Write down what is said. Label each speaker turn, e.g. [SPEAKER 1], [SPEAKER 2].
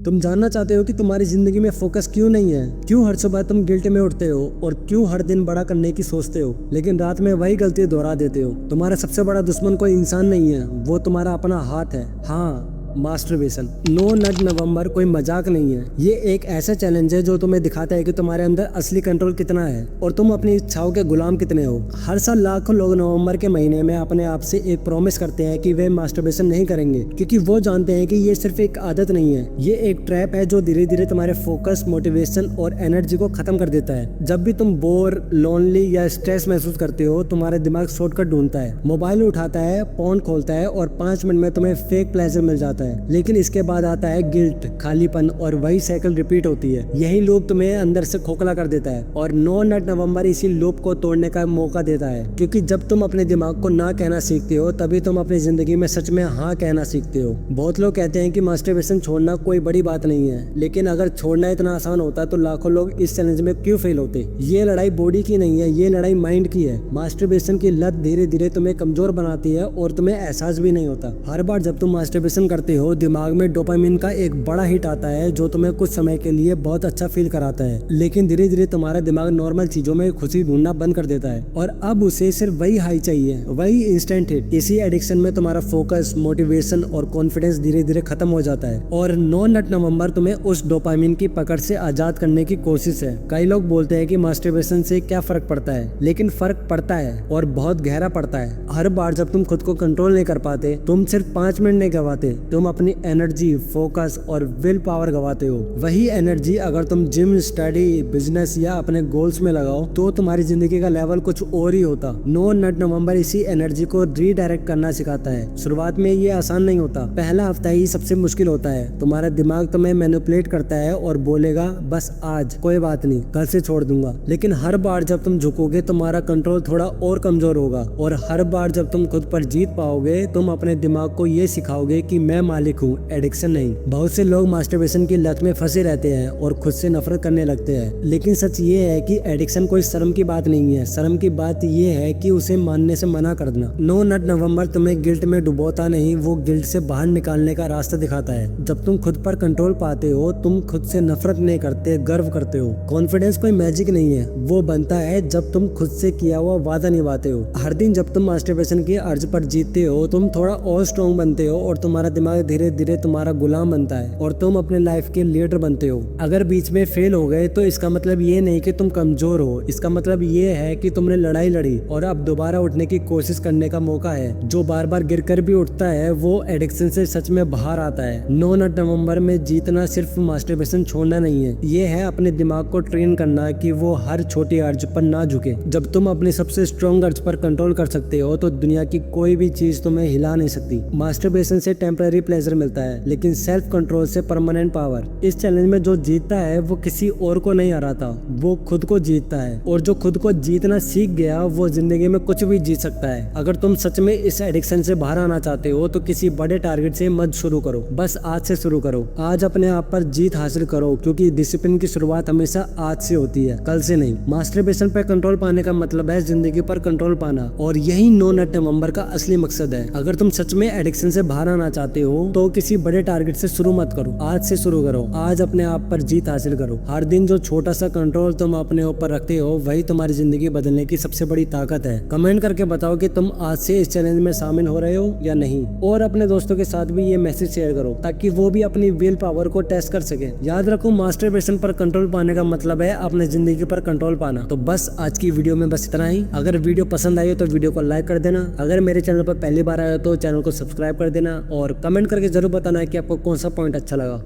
[SPEAKER 1] तुम जानना चाहते हो कि तुम्हारी जिंदगी में फोकस क्यों नहीं है, क्यों हर सुबह तुम गिल्ट में उठते हो और क्यों हर दिन बड़ा करने की सोचते हो लेकिन रात में वही गलती दोहरा देते हो। तुम्हारा सबसे बड़ा दुश्मन कोई इंसान नहीं है, वो तुम्हारा अपना हाथ है। हाँ, मास्टरबेशन। नो नट नवंबर कोई मजाक नहीं है। ये एक ऐसा चैलेंज है जो तुम्हें दिखाता है कि तुम्हारे अंदर असली कंट्रोल कितना है और तुम अपनी इच्छाओं के गुलाम कितने हो। हर साल लाखों लोग नवंबर के महीने में अपने आप से एक प्रॉमिस करते हैं कि वे मास्टरबेशन नहीं करेंगे, क्योंकि वो जानते हैं कि ये सिर्फ एक आदत नहीं है, ये एक ट्रैप है जो धीरे धीरे तुम्हारे फोकस, मोटिवेशन और एनर्जी को खत्म कर देता है। जब भी तुम बोर, लोनली या स्ट्रेस महसूस करते हो, तुम्हारा दिमाग शॉर्टकट ढूंढता है, मोबाइल उठाता है, फोन खोलता है और 5 मिनट में तुम्हें फेक प्लेजर मिल जाता है। लेकिन इसके बाद आता है गिल्ट, खालीपन और वही साइकिल रिपीट होती है। यही लूप तुम्हें अंदर से खोखला कर देता है और नो नट नवंबर इसी लूप को तोड़ने का मौका देता है, क्योंकि जब तुम अपने दिमाग को ना कहना सीखते हो तभी तुम अपनी जिंदगी में सच में हाँ कहना सीखते हो। बहुत लोग कहते हैं कि मास्टरबेशन छोड़ना कोई बड़ी बात नहीं है, लेकिन अगर छोड़ना इतना आसान होता तो लाखों लोग इस चैलेंज में क्यों फेल होते। ये लड़ाई बॉडी की नहीं है, ये लड़ाई माइंड की है। मास्टरबेशन की लत धीरे धीरे तुम्हें कमजोर बनाती है और तुम्हें एहसास भी नहीं होता। हर बार जब तुम मास्टरबेशन करते हो, दिमाग में डोपामिन का एक बड़ा हिट आता है जो तुम्हें कुछ समय के लिए बहुत अच्छा फील कराता है, लेकिन धीरे धीरे तुम्हारा दिमाग नॉर्मल चीजों में खुशी ढूंढना बंद कर देता है और अब उसे सिर्फ वही हाई चाहिए, वही इंस्टेंट हिट। इसी एडिक्शन में तुम्हारा फोकस, मोटिवेशन और कॉन्फिडेंस धीरे धीरे खत्म हो जाता है और नो नट नवंबर तुम्हें उस डोपामिन की पकड़ से आजाद करने की कोशिश है। कई लोग बोलते हैं कि मास्टरबेशन से क्या फर्क पड़ता है, लेकिन फर्क पड़ता है और बहुत गहरा पड़ता है। हर बार जब तुम खुद को कंट्रोल नहीं कर पाते, तुम सिर्फ 5 मिनट नहीं गवाते, तुम अपनी एनर्जी, फोकस और विल पावर गवाते हो। वही एनर्जी अगर तुम जिम, स्टडी, बिजनेस या अपने गोल्स में लगाओ तो तुम्हारी जिंदगी का लेवल कुछ और ही होता। नो नट नवंबर इसी एनर्जी को रीडायरेक्ट करना सिखाता है। शुरुआत में ये आसान नहीं होता, पहला हफ्ता ही सबसे मुश्किल होता है। तुम्हारा दिमाग तुम्हें मैनिपुलेट करता है और बोलेगा बस आज, कोई बात नहीं, कल से छोड़ दूंगा। लेकिन हर बार जब तुम झुकोगे तुम्हारा कंट्रोल थोड़ा और कमजोर होगा और हर बार जब तुम खुद पर जीत पाओगे तुम अपने दिमाग को ये सिखाओगे कि मैं मालिक हूँ, एडिक्शन नहीं। बहुत से लोग मास्टरबेशन की लत में फंसे रहते हैं और खुद से नफरत करने लगते हैं, लेकिन सच ये है कि एडिक्शन कोई शर्म की बात नहीं है। शर्म की बात ये है कि उसे मानने से मना कर देना। नो नट नवंबर तुम्हें गिल्ट में डुबोता नहीं, वो गिल्ट से बाहर निकालने का रास्ता दिखाता है। जब तुम खुद पर कंट्रोल पाते हो, तुम खुद से नफरत नहीं करते, गर्व करते हो। कॉन्फिडेंस कोई मैजिक नहीं है, वो बनता है जब तुम खुद से किया हुआ वादा निभाते हो। हर दिन जब तुम मास्टरबेशन की अर्ज पर जीतते हो, तुम थोड़ा और स्ट्रॉन्ग बनते हो और तुम्हारा दिमाग धीरे धीरे तुम्हारा गुलाम बनता है और तुम अपने लाइफ के लीडर बनते हो। अगर बीच में फेल हो गए तो इसका मतलब ये नहीं कि तुम कमजोर हो, इसका मतलब ये है कि तुमने लड़ाई लड़ी और अब दोबारा उठने की कोशिश करने का मौका है। जो बार बार गिरकर भी उठता है वो एडिक्शन से सच में बाहर आता है। नो नट नवंबर में जीतना सिर्फ मास्टरबेशन छोड़ना नहीं है, ये है अपने दिमाग को ट्रेन करना कि वो हर छोटी अर्ज पर ना झुके। जब तुम अपनी सबसे स्ट्रॉन्ग अर्ज पर कंट्रोल कर सकते हो तो दुनिया की कोई भी चीज तुम्हें हिला नहीं सकती। मास्टरबेशन से टेम्पररी प्लेजर मिलता है, लेकिन सेल्फ कंट्रोल से परमानेंट पावर। इस चैलेंज में जो जीतता है वो किसी और को नहीं हराता, वो खुद को जीतता है और जो खुद को जीतना सीख गया वो जिंदगी में कुछ भी जीत सकता है। अगर तुम सच में इस एडिक्शन से बाहर आना चाहते हो तो किसी बड़े टारगेट से मत शुरू करो, बस आज से शुरू करो। आज अपने आप पर जीत हासिल करो, क्योंकि डिसिप्लिन की शुरुआत हमेशा आज से होती है, कल से नहीं। मास्टरबेशन पर कंट्रोल पाने का मतलब है जिंदगी पर कंट्रोल पाना और यही नो नट नवंबर का असली मकसद है। अगर तुम सच में एडिक्शन से बाहर आना चाहते हो तो किसी बड़े टारगेट से शुरू मत करो, आज से शुरू करो। आज अपने आप पर जीत हासिल करो। हर दिन जो छोटा सा कंट्रोल तुम अपने ऊपर रखते हो वही तुम्हारी जिंदगी बदलने की सबसे बड़ी ताकत है। कमेंट करके बताओ कि तुम आज से इस चैलेंज में शामिल हो रहे हो या नहीं, और अपने दोस्तों के साथ भी ये मैसेज शेयर करो ताकि वो भी अपनी विल पावर को टेस्ट कर सके। याद रखो, मास्टरबेशन पर कंट्रोल पाने का मतलब है अपने जिंदगी पर कंट्रोल पाना। तो बस आज की वीडियो में बस इतना ही। अगर वीडियो पसंद आई हो तो वीडियो को लाइक कर देना। अगर मेरे चैनल पर पहली बार आए हो तो चैनल को सब्सक्राइब कर देना और कमेंट करके जरूर बताना कि आपको कौन सा पॉइंट अच्छा लगा।